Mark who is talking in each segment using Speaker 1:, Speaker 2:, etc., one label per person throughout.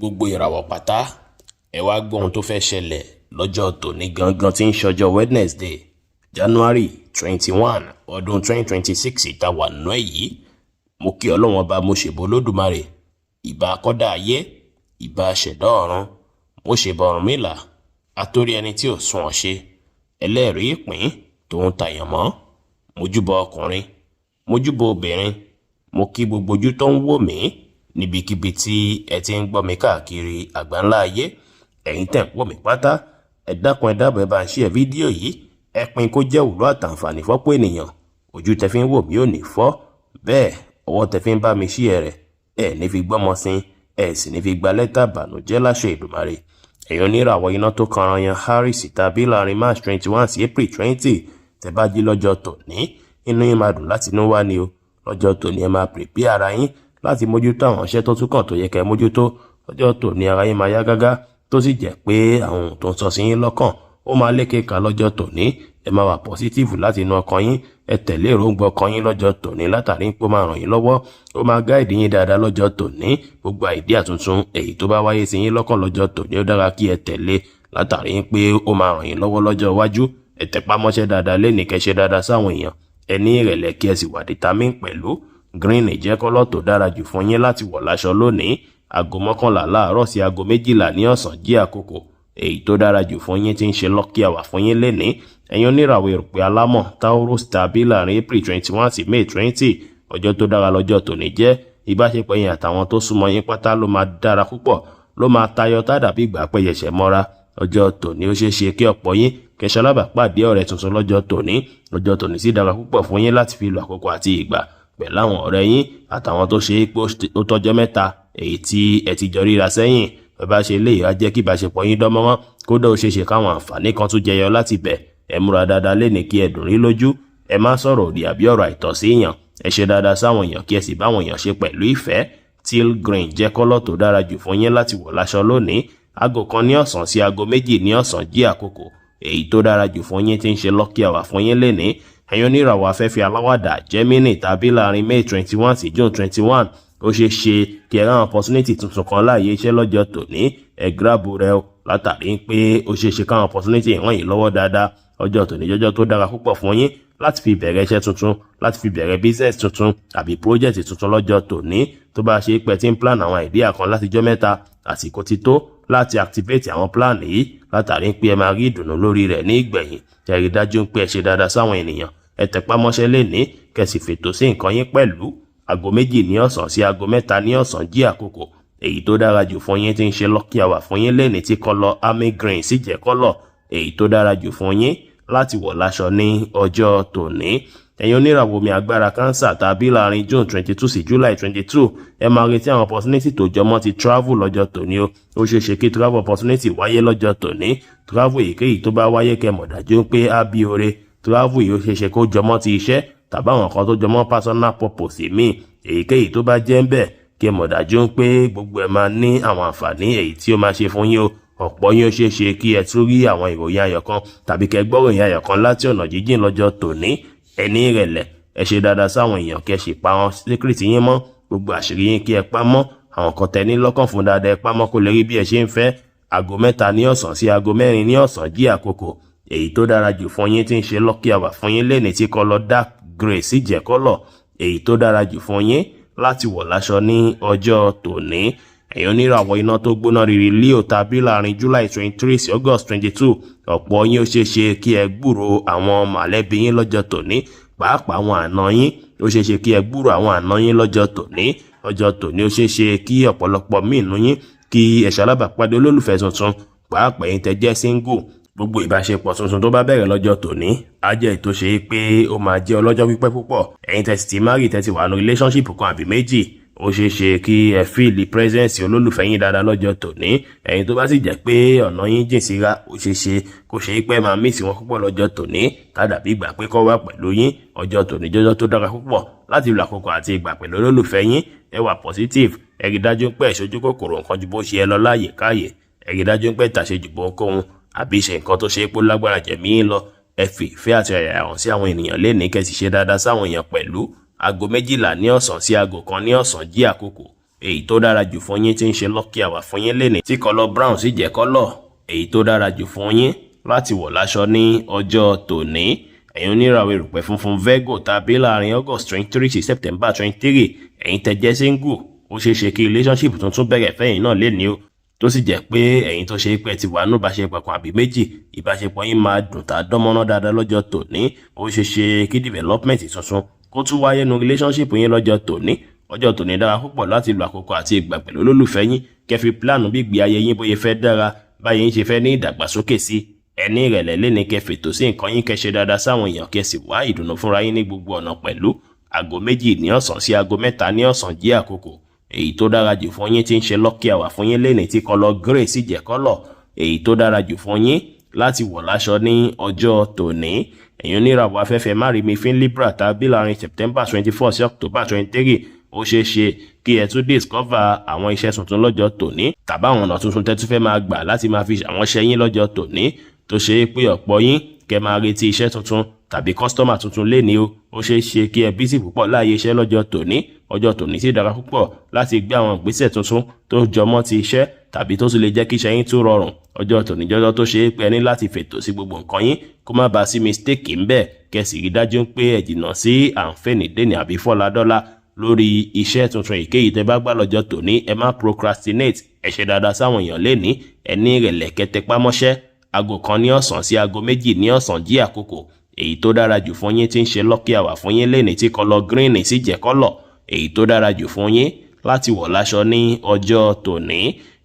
Speaker 1: gbogbo ìràwọ̀ pátá ẹ wá gbọ́ ohun tó fẹ́ ṣẹlẹ̀ lọ́jọ́ tòní gangan tí ń ṣọjọ́ Wednesday January 21 ọdún 2026 ìtawà nù ẹ̀ yìí. Mo kí Ọlọ́run ọba mo ṣèbà Olódùmarè, ìbà akọ́dá ayé, ìbà ṣẹ̀dá ọ̀run, mo ṣèbà Ọ̀rúnmìlà atórí ẹni tí ò sùn ọ̀ṣẹ́ ẹlẹ́rìí ìpín tòun tàyàn mọ́. Mojúbọ ọkùnrin, mojúbọ obìnrin, mo kí gbogbo ojú tó ń wò mí níbikíbi tí ẹ ti ń gbọ́ mi káàkiri àgbáńlá ayé. Ẹ̀yin tẹ́ ń wò mí pátá, ẹ dákun ẹ dábọ̀ ẹ bá ń share fídíò yìí, ẹ pín kó jẹ́ ìwúlò àtàǹfààní fọ́pọ̀ ènìyàn. Ojú tẹ́ fi ń wò mí ò ní fọ́, bẹ́ẹ̀ ọwọ́ tẹ́ fi ń bá mi share rẹ̀ ẹ ní fi gbọ́mọ sin, ẹ sì ní fi gba lẹ́tà ìbànújẹ́ láṣẹ Èdùmàrè. Ẹ̀yin oníràwọ̀ iná tó kanran yan Aries tàbí láàrin March 21 sí April 20, tẹ́ bá jí lọ́jọ́ tòní, inú yín máa dùn láti inú wá ni o. Lọ́jọ́ tòní ẹ máa prepare ara yín láti mójútó àwọn iṣẹ́ tó tún kàn tó yẹ kẹ́ mójútó. Lọ́jọ́ tòní ara yín máa yá gágá, tó sì jẹ́ pé àwọn ohun tó ń sọ sí yín lọ́kàn ó máa lékè ká lọ́jọ́ tòní. Ẹ máa wà positive láti inú ọkàn yín, ẹ tẹ̀lé èròǹgbà ọkàn yín lọ́jọ́ tòní látàrí pé ó máa ràn yín lọ́wọ́, ó máa guide yín dáadáa lọ́jọ́ tòní. Gbogbo idea tuntun èyí tó bá wáyé sí yín lọ́kàn lọ́jọ́ tòní ó dára kí ẹ tẹ̀lé látàrí pé ó máa ràn yín lọ́wọ́ lọ́jọ́ iwájú. Ẹ tẹpá mọ́ṣẹ́ dáadáa lẹ́nìí kẹ́ ṣe dáadáa sáwọn èèyàn, ẹ ní ìrẹ̀lẹ̀ kí ẹ sì wà determine pẹ̀lú. Green jẹ́ kọ́lọ̀ tó dára jù fún yín láti wọ̀ láṣọ lónìí. Aago 11 láàárọ̀ sí aago 12 ní ọ̀sán jí àkókò èyí tó dára jù fún yín tí ń ṣe lucky hour fún yín lénìí. Ẹ̀yin oníràwọ̀ èrùpẹ̀ alámọ̀ Taurus tàbí láàrin April 21 sí May 20, ọjọ́ tó dára lọ́jọ́ tòní jẹ́. Ìbáṣepọ̀ yín àtàwọn tó súnmọ́ yín pátá ló máa dára púpọ̀, ló máa tayọ tàdàbí ìgbà pẹ́yẹsẹ̀ mọ́ra. Ọjọ́ tòní ó ṣeé ṣe kí ọ̀pọ̀ yín kẹsàlábà pàdé ọ̀rẹ́ tuntun lọ́jọ́ tòní. Ọjọ́ tòní sì dára púpọ̀ fún yín láti fi lo àkókò àti ìgbà pẹ̀lú àwọn ọ̀rẹ́ yín àtàwọn tó ṣe é pé ó tọ́jọ́ mẹ́ta èyí tí ẹ ti jọ ríra sẹ́yìn. Ẹ bá ṣe lè á jẹ́ kí ìbáṣepọ̀ yín dánmọ́rán, kódà ó ṣeé ṣe káwọn àǹfààní kan tún jẹyọ láti bẹ̀. Ẹ múra dáadáa lénìí kí ẹ dùn rí lójú, ẹ má sọ̀rọ̀ òdì àbí ọ̀rọ̀ àìtọ́ sí èèyàn, ẹ ṣe dáadáa sáwọn èèyàn kí ẹ sì báwọn èèyàn ṣe pẹ̀lú ìfẹ́. Teal green jẹ́ kọ́lọ̀ tó dára jù fún yín láti wọ̀ láṣọ lónìí. Aago 1 ní ọ̀sán sí aago 2 ní ọ̀sán jí àkókò èyí tó dára jù fún yín tí ń ṣe lucky hour fún yín lénìí. Ẹ̀yin oníràwọ̀ afẹ́fẹ́ aláwàdà Gemini tàbí láàrin May 21 sí June 21, ó ṣeé ṣe kí ẹ ráwọn opportunity tuntun kan láàyè iṣẹ́ lọ́jọ́ tòní. Ẹ grab rẹ o látàrí pé ó ṣeé ṣe káwọn opportunity ràn yín lọ́wọ́ dáadáa. Ọjọ́ tòní jọjọ́ tó dára púpọ̀ fún yín láti fi bẹ̀rẹ̀ iṣẹ́ tuntun, láti fi bẹ̀rẹ̀ business tuntun àbí project tuntun lọ́jọ́ tòní. Tó bá ṣe pé tí ń plan àwọn idea kan láti jọ́ mẹ́ta, àsìkò ti tó láti activate àwọn plan yìí látàrí pé ẹ máa rí ìdùnnú lórí rẹ̀ ní ìgbẹ̀yìn. Ẹ rí dájú pé ẹ ṣe dáadáa sáwọn ènìyàn, ẹ tẹpá mọ́ṣẹ́ lénìí kẹ́ sì fètò sí nǹkan yín pẹ̀lú. Aago 2 ní ọ̀sán sí aago 3 ní ọ̀sán jí àkókò èyí tó dára jù fún yín tí ń ṣe lucky hour fún yín lénìí tí kọ́lọ̀ army green sì jẹ́ kọ́lọ̀ èyí tó dára jù fún yín láti wọ̀ láṣọ ní ọjọ́ tòní. Ẹ̀yin oníràwọ̀ omi agbára Cancer tàbí láàrin June 22 sí July 22, ẹ máa retí àwọn opportunity tó jọmọ́ ti travel lọ́jọ́ tòní o. Ó ṣeé ṣe kí travel opportunity wáyé lọ́jọ́ tòní. Travel èyíkéyìí tó bá wáyé kẹ́ mọ̀ dájú pé á bí ore. Travel yìí ó ṣeé ṣe kó jọmọ́ ti iṣẹ́ tàbí àwọn kan tó jọmọ́ personal purpose míì. Èyíkéyìí tó bá jẹ́ ń bẹ̀ kẹ́ mọ̀ dájú pé gbogbo ẹ̀ máa ní àwọn àǹfààní èyí tí ó máa ṣe fún yín o. Ọ̀pọ̀ yín ó ṣeé ṣe kí ẹ tún rí àwọn ìròyìn ayọ̀ kan tàbí kẹ́ gbọ́ ìròyìn ayọ̀ kan láti ọ̀nà jíjìn lọ́jọ́ tòní. Ẹ ní ìrẹ̀lẹ̀, ẹ ṣe dáadáa sáwọn èèyàn kẹ́ sì pa wọn secret yín mọ́, gbogbo àṣírí yín kí ẹ pa mọ́. Àwọn kan tẹ́ ní lọ́kàn fún dáadáa ẹ pa mọ́ kó lè rí bí ẹ ṣe ń fẹ́. Aago 3 ní ọ̀sán sí aago 4 ní ọ̀sán jí àkókò èyí tó dára jù fún yín tí ń ṣe lucky hour fún yín lénìí tí kọ́lọ̀ dark grey sì jẹ́ kọ́lọ̀ èyí tó dára jù fún yín láti wọ̀ láṣọ ní ọjọ́ tòní. Ẹ̀yin oníràwọ̀ iná tó gbóná riri Leo tàbí láàrin July 23 sí August 22, ọ̀pọ̀ yín ó ṣeé ṣe kí ẹ gbúrò àwọn mọ̀lẹ́bí yín lọ́jọ́ tòní, pàápàá àwọn àna yín. Ó ṣeé ṣe kí ẹ gbúrò àwọn àna yín lọ́jọ́ tòní. Ọjọ́ tòní ó ṣeé ṣe kí ọ̀pọ̀lọpọ̀ mìínú yín kí ẹ ṣalábàpàdé olólùfẹ́ tuntun, pàápàá ẹ̀yin tẹ́ jẹ́ single. Gbogbo ìbáṣepọ̀ tuntun tó bá bẹ̀rẹ̀ lọ́jọ́ tòní á jẹ́ ètò ṣe pé ó máa jẹ́ ọlọ́jọ́ pípẹ́ púpọ̀. Ẹ̀yin tẹ́ sì ti marry tẹ́ ti wà ní relationship kan àbí méjì, ó ṣeé ṣe kí ẹ feel the presence olólùfẹ́ yín dáadáa lọ́jọ́ tòní. Ẹ̀yin tó bá sì jẹ́ pé ọ̀nà yín jìn síra, ó ṣeé ṣe kó ṣe pé máa miss wọn púpọ̀ lọ́jọ́ tòní tàbí ìgbà pé kó wà pẹ̀lú yín. Ọjọ́ tòní jọjọ́ tó dára púpọ̀ láti lo àkókò àti ìgbà pẹ̀lú olólùfẹ́ yín. Ẹ wà positive, ẹ rí dájú pé ẹ ṣojú kòkòrò nǹkan ju bó ṣe ẹ lọ láàyè káàyè, ẹ rí dájú pé tàṣe jù bó ohunkóhun àbí ṣe nǹkan tó ṣe pé lágbára jẹ̀mí yín lọ. Ẹ fi ìfẹ́ àti ọ̀yàyà hàn sí àwọn ènìyàn lénìí kẹ́ sì ṣe dáadáa sáwọn èèyàn pẹ̀lú. Aago 12 ní ọ̀sán sí aago 1 ní ọ̀sán jí àkókò èyí tó dára jù fún yín tí ń ṣe lucky hour fún yín lénìí tí kọ́lọ̀ brown sì jẹ́ kọ́lọ̀ èyí tó dára jù fún yín láti wọ̀ láṣọ ní ọjọ́ tòní. ẹ̀yin oníràwọ̀ erùpẹ̀ funfun Virgo tàbí láàrin August 23 sí September 23 ẹ̀yin tẹ́ jẹ́ single ó ṣeé ṣe kí relationship tuntun bẹ̀rẹ̀ fẹ́yìn náà lénìí o tó sì jẹ́ pé ẹ̀yin tó ṣe pé ti wà nínú ìbáṣepọ̀ kan àbí méjì ìbáṣepọ̀ yín máa dùn tá dánmọ́ná dáadáa lọ́jọ́ tòní ó ṣeé ṣe kí development tuntun kó tún wáyé nínú relationship yín lọ́jọ́ tòní. ọjọ́ tòní dára púpọ̀ láti lo àkókò àti ìgbà pẹ̀lú olólùfẹ́ yín kẹfì plan bí ìgbé ayé yín bóyá fẹ́ dára báyìí ń ṣe fẹ́ ní ìdàgbàsókè sí ẹni ìrẹ̀lẹ̀ léni kẹfì tó sí nǹkan yín kẹṣe dáadáa sáwọn èèyàn kẹsì wá ìdùnnú fúnra yín ní gbogbo ọ̀nà pẹ̀lú aago 2 ní ọ̀sán sí aago 3 ní ọ̀sán jí àkókò èyí tó dára jù fún yín tí ń ṣe lucky hour fún yín léni tí kọ́lọ̀ grey sì jẹ́ kọ́lọ̀ èyí tó dára jù fún yín láti wọ̀ láṣọ ní ọjọ́ tòní. ẹ̀yin oníràwọ̀ afẹ́fẹ́ má rí mi fín Libra tàbí láàrin September 24 sí October 23 ó ṣeé ṣe kí ẹ tún discover àwọn iṣẹ́ tuntun lọ́jọ́ tòní tàbí àwọn ọ̀nà tuntun tẹ́ tún fẹ́ máa gbà láti máa fi àwọn iṣẹ́ yín lọ́jọ́ tòní tó ṣe é pé ọ̀pọ̀ yín kẹ́ máa retí iṣẹ́ tuntun tàbí kọ́sítọ́mà tuntun léni o ó ṣeé ṣe kí ẹ bísí púpọ̀ láàyè iṣẹ́ lọ́jọ́ tòní. ọjọ́ tòní sì dára púpọ̀ láti gbé àwọn ìgbésẹ̀ tuntun tó jọmọ́ ti iṣẹ́ tàbí tó tún lè jẹ́ kí iṣẹ́ yín tún rọrùn. ọjọ́ tòní jọjọ́ tó ṣe é pé ẹ ní láti fètò sí gbogbo nǹkan yín kó má bàa sí mistake ń bẹ̀ kẹ́sì rí dájú pé ẹ jìnnà sí àǹfẹ̀ní dènì àbí fọ́ládọ́lá lórí iṣẹ́ tuntun èyíkéyìí tẹ́ bá gbà lọ́jọ́ tòní. ẹ má procrastinate ẹ ṣe dáadáa sáwọn èèyàn lénìí ẹ ní ìrẹ̀lẹ̀ kẹtẹpámọ́ṣẹ́ aago 1 ní ọ̀sán sí aago 2 ní ọ̀sán jí àkókò èyí tó dára jù fún yín tí ń ṣe lucky hour fún yín lénìí tí kọ́lọ̀ green sì jẹ́ kọ́lọ̀ èyí tó dára jù fún yín láti wọ̀ láṣọ ní ọjọ́ tòní.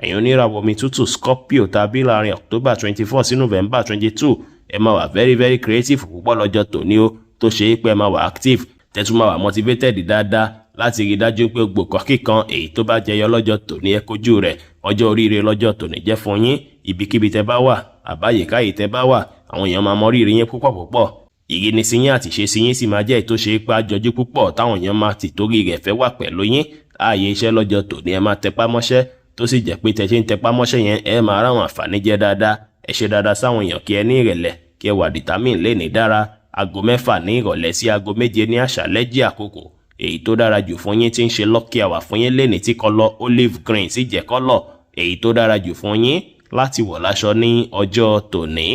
Speaker 1: ẹ̀yin oníràwọ̀ omi tútù Scorpio tàbí láàrin October 24 sí November 22 ẹ máa wà very creative púpọ̀ lọ́jọ́ tòní o tó ṣe é pé ẹ máa wà active tẹ́tún máa wà motivated dáadáa láti rí dájú pé gbogbo kíkan èyí tó bá jẹyọ lọ́jọ́ tòní ẹ kojú rẹ̀. ọjọ́ oríire lọ́jọ́ tòní jẹ́ fún yín ibikíbi tẹ́ bá wà àbáyèkáyè tẹ́ bá wà àwọn èèyàn máa mọ rírì yín púpọ̀ ìrínisí yín àti ìṣesí yín sì máa jẹ́ ètò ṣe é pé àjọjú púpọ̀ táwọn èèyàn máa ti torí rẹ̀ fẹ́ wà pẹ̀lú yín. ààyè iṣẹ́ lọ́jọ́ tòní ẹ máa tẹpá mọ́ṣẹ́ tó sì jẹ́ pé tẹ́ ṣe ń tẹpá mọ́ṣẹ́ yẹn ẹ máa ráwọn àǹfààní jẹ dáadáa. ẹ ṣe dáadáa sáwọn èèyàn kí ẹ ní ìrẹ̀lẹ̀ kí ẹ wà determine léni dára. aago 6 ní ìrọ̀lẹ́ sí aago 7 ní àṣálẹ́ jí àkókò èyí tó dára jù fún yín tí ń ṣe lucky hour fún yín léni tí kọ́lọ̀ olive green sì jẹ́ kọ́lọ̀ èyí tó dára jù fún yín láti wọ̀ láṣọ ní ọjọ́ tòní.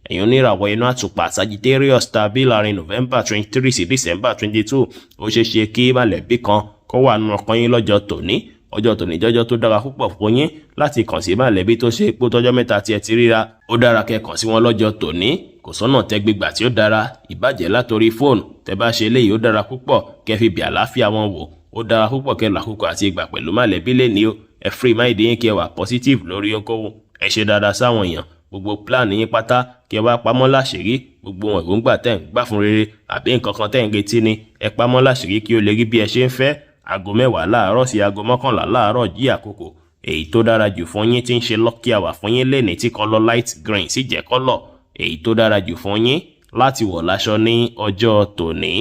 Speaker 1: ẹ̀yin oníràwọ̀ inú àtùpà Sagittarius tàbí láàrin November 23 sí December 22 ó ṣeé ṣe kí mọ̀lẹ́bí kan kó wà nínú ọkàn yín lọ́jọ́ tòní. ọjọ́ tòní jọjọ́ tó dára púpọ̀ fún yín láti kàn sí mọ̀lẹ́bí tó ṣe pé tọ́jọ́ mẹ́ta tí ẹ ti ríra ó dára kẹ́ kàn sí wọn lọ́jọ́ tòní. kò sọ́nà tẹ́ gbígbà tí ó dára ìbàjẹ́ látòrí fóònù tẹ́ bá ṣe eléyìí ó dára púpọ̀ kẹ́ fi bí àlàáfíà wọn wò ó dára púpọ̀ kẹ́ làkókò àti ìgbà pẹ̀lú mọ̀lẹ́bí léni o ẹ free mind yín kẹ́ wà positive lórí ohunkóhun ẹ ṣe dáadáa sáwọn èèyàn gbogbo plan yín pátá kẹ́ wá pamọ́ láṣìírí gbogbo wọn èròǹgbà tẹ́ ń gbà fún rere àbí nǹkan kan tẹ́ ń retí ni ẹ pamọ́ láṣìírí kí ó lè rí bí ẹ ṣe ń fẹ́. aago 10 láàárọ̀ sí aago 11 láàárọ̀ jí àkókò èyí tó dára jù fún yín tí ń ṣe lucky hour fún yín lénìí tí kọ́lọ̀ light green sì jẹ́ kọ́lọ̀ èyí tó dára jù fún yín láti wọ̀ láṣọ ní ọjọ́ tòní.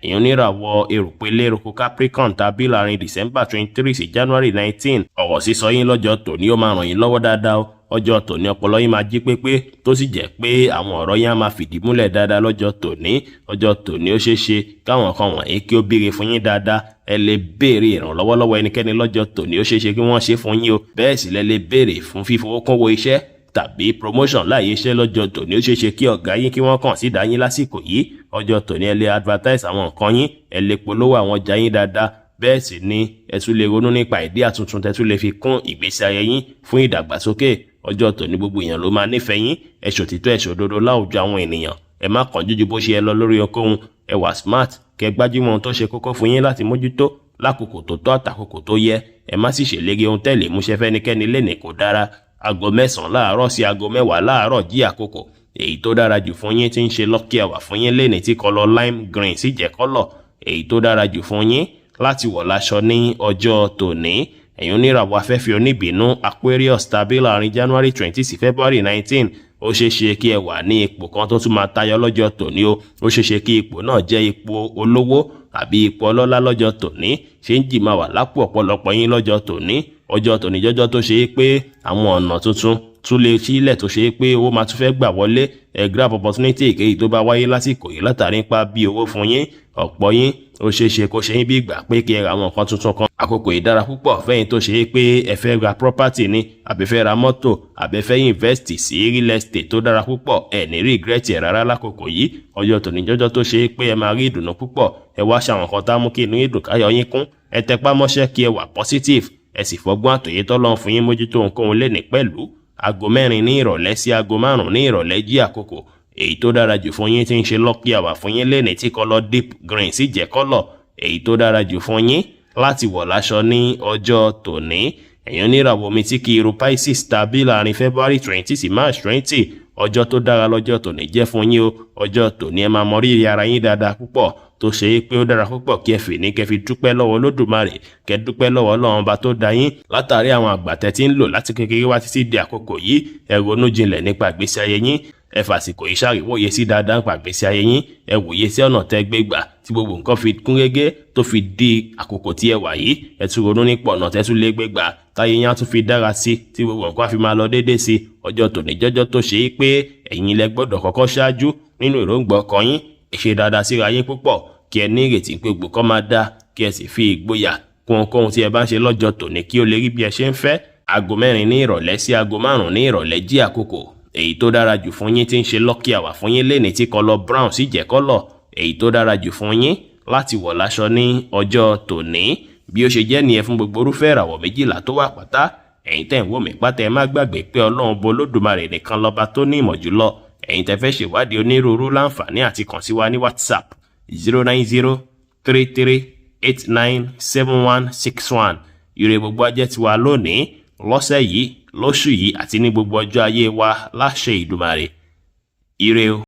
Speaker 1: ẹ̀yin oníràwọ̀ erùpẹ̀ lérúkú Capricorn tàbí láàrin December 23 sí January 19 ọ̀rọ̀ sísọ yín lọ́jọ́ tòní ó máa ràn yín lọ́wọ́ dáadáa o. ọjọ́ tòní ọpọlọ yín máa jí pépé tó sì jẹ́ pé àwọn ọ̀rọ̀ yín á máa fìdí múlẹ̀ dáadáa lọ́jọ́ tòní. ọjọ́ tòní ó ṣeé ṣe káwọn kan wọ̀nyí kí ó béèrè fún yín dáadáa ẹ lè béèrè ìrànlọ́wọ́ lọ́wọ́ ẹnikẹ́ni lọ́jọ́ tòní ó ṣeé ṣe kí wọ́n ṣe fún yín o. bẹ́ẹ̀ sì lẹ lè béèrè fún fífowókúnwó iṣẹ́ tàbí promotion láàyè iṣẹ́ lọ́jọ́ tòní ó ṣeé ṣe kí ọ̀gá yín kí wọ́n kàn sí dá yín lásìkò yìí. ọjọ́ tòní ẹ lè advertise àwọn nǹkan yín ẹ lè polówó àwọn ọjà yín dáadáa bẹ́ẹ̀ sì ni ẹ tún lè ronú nípa ìdíyà tuntun tẹ́ tún lè fi kún ìgbésí ayé yín fún ìdàgbàsókè. ọjọ́ tòní gbogbo èèyàn ló máa nífẹ̀ẹ́ yín ẹ ṣòtítọ́ ẹ ṣòdodo láwùjọ àwọn ènìyàn ẹ má kánjú ju bó ṣe ẹ lọ lórí ohunkóhun ẹ wà smart kẹ́ gbájúmọ́ ohun tó ṣe kókó fún yín láti mójútó lákòókò tó tọ́ àtàkòkò tó yẹ ẹ má sì ṣèlérí ohun tẹ́lẹ̀ múṣẹ́ fẹ́nikẹ́ni lénìí kò dára. aago 9 láàárọ̀ sí aago 10 láàárọ̀ jí àkókò èyí tó dára jù fún yín tí ń ṣe lucky hour fún yín lénìí tí kọ́lọ̀ lime green sì jẹ́ kọ́lọ̀ èyí tó dára jù fún yín láti wọ̀ láṣọ ní ọjọ́ tòní. ẹ̀yin oníràwọ̀ afẹ́fẹ́ oníbínú Aquarius tàbí láàrin January 20 sí February 19 ó ṣeé ṣe kí ẹ wà ní ipò kan tó tún máa tayọ lọ́jọ́ tòní o. ó ṣeé ṣe kí ipò náà jẹ́ ipò olówó àbí ipò ọlọ́lá lọ́jọ́ tòní ṣé ń jì máa wà lápò ọ̀pọ̀lọpọ̀ yín lọ́jọ́ tòní. ọjọ́ tòní jọjọ́ tó ṣe é pé àwọn ọ̀nà tuntun tún lè sílẹ̀ tó ṣe pé owó máa tún fẹ́ gbà wọlé. Ẹ grab opportunity èyí tó bá wáyé lásìkò yìí látàrí nípa bí owó fún yín. Ọ̀pọ̀ yín ó ṣeéṣe kó ṣe yín bí ìgbà pé kí ẹ ra àwọn nǹkan tuntun kan. Àkókò yìí dára púpọ̀ fẹ́yìn tó ṣe pé ẹ fẹ́ ra property ni, àbí fẹ́ ra mọ́tò, àbí fẹ́ invest sí real estate tó dára púpọ̀. Ẹ ní regret ẹ̀ rárá lákòókò yìí. Ọjọ́ tòní jọjọ́ tó ṣe pé ẹ máa rí ìdùnnú púpọ̀. Ẹ wá ṣàwọn nǹkan tá mú kí inú yín dùn káyọ̀ yín kún. Ẹ tẹpá mọ́ṣẹ́ kí ẹ wà positive. Ẹ sì fọgbọ́n àtòyé tọ́lọ́run fún yín mójútó ohunkóhun lẹ́ni pẹ̀lú. Aago 4 ní ìrọ̀lẹ́ sí aago 5 ní ìrọ̀lẹ́ jí àkókò èyí tó dára jù fún yín tí ń ṣe lucky hour fún yín lẹ́ni tí kọ́lọ̀ deep green sì jẹ́ kọ́lọ̀ èyí tó dára jù fún yín láti wọ̀ láṣọ ní ọjọ́ tòní. Ẹ̀yin oníràwọ̀ mi tí kì í ru Pisces tàbí láàrin February 20 sí March 20 ọjọ́ tó dára lọ́jọ́ tòní jẹ́ fún yín o. Ọjọ́ tòní ẹ máa mọ rírì ara yín dáadáa púpọ̀ tó ṣe é pé ó dára púpọ̀ kí ẹ fi ní kẹ́ fi dúpẹ́ lọ́wọ́ Olódùmarè, kẹ́ dúpẹ́ lọ́wọ́ Ọlọ́run ọba tó dá yín látàrí àwọn àgbàtẹ́ tí ń lò láti kékeré wá títí di àkókò yìí. Ẹ ronú jinlẹ̀ nípa ìgbésí ayé yín. Ẹ fàsìkò yìí ṣàríwòye sí dáadáa nípa ìgbésí ayé yín. Ẹ wòye sí ọ̀nà tẹ́ gbé gbà tí gbogbo nǹkan fi kún gégé tó fi di àkókò tí ẹ wà yìí. Ẹ tún ronú nípa ọ̀nà tẹ́ tún lè gbé gbà táyé yín á tún fi dára sí tí gbogbo nǹkan á fi máa lọ déédéé sí. Ọjọ́ tòní jọjọ́ tó ṣe é pé ẹ̀yin lẹ gbọ́dọ̀ kọ́kọ́ ṣáájú nínú èròǹgbà ọkàn yín. Ẹ ṣe dáadáa síra yín púpọ̀ kí ẹ ní ìrètí pé gbogbo kan máa dá, kí ẹ sì fi ìgboyà kún ohunkóhun tí ẹ bá ń ṣe lọ́jọ́ tòní kí ó lè rí bí ẹ ṣe ń fẹ́. Aago 4 ní ìrọ̀lẹ́ sí aago 5 ní ìrọ̀lẹ́ jí àkókò èyí tó dára jù fún yín tí ń ṣe lucky hour fún yín lẹ́ni tí kọ́lọ̀ brown sì jẹ́ kọ́lọ̀ èyí tó dára jù fún yín láti wọ̀ láṣọ ní ọjọ́ tòní. Bí ó ṣe jẹ́ nìyẹn fún gbogbo irúfẹ́ ìràwọ̀ 12 tó wà pátá. Ẹ̀yin tẹ́ ń wò mí pátá ẹ má gbàgbé pé Ọlọ́run bo Olódùmarè nìkan lọ́ba tó ní ìmọ̀ jùlọ. Ẹ̀yin tẹ́ fẹ́ ṣèwádìí onírúurú láǹfààní àti kàn sí wa ní WhatsApp 09033897161. Ire gbogbo ajẹ́ tiwa lónìí, lọ́sẹ̀ yìí, lóṣù yìí àti ní gbogbo ọjọ́ ayé wa láṣẹ Ìdùmarè. Ire o.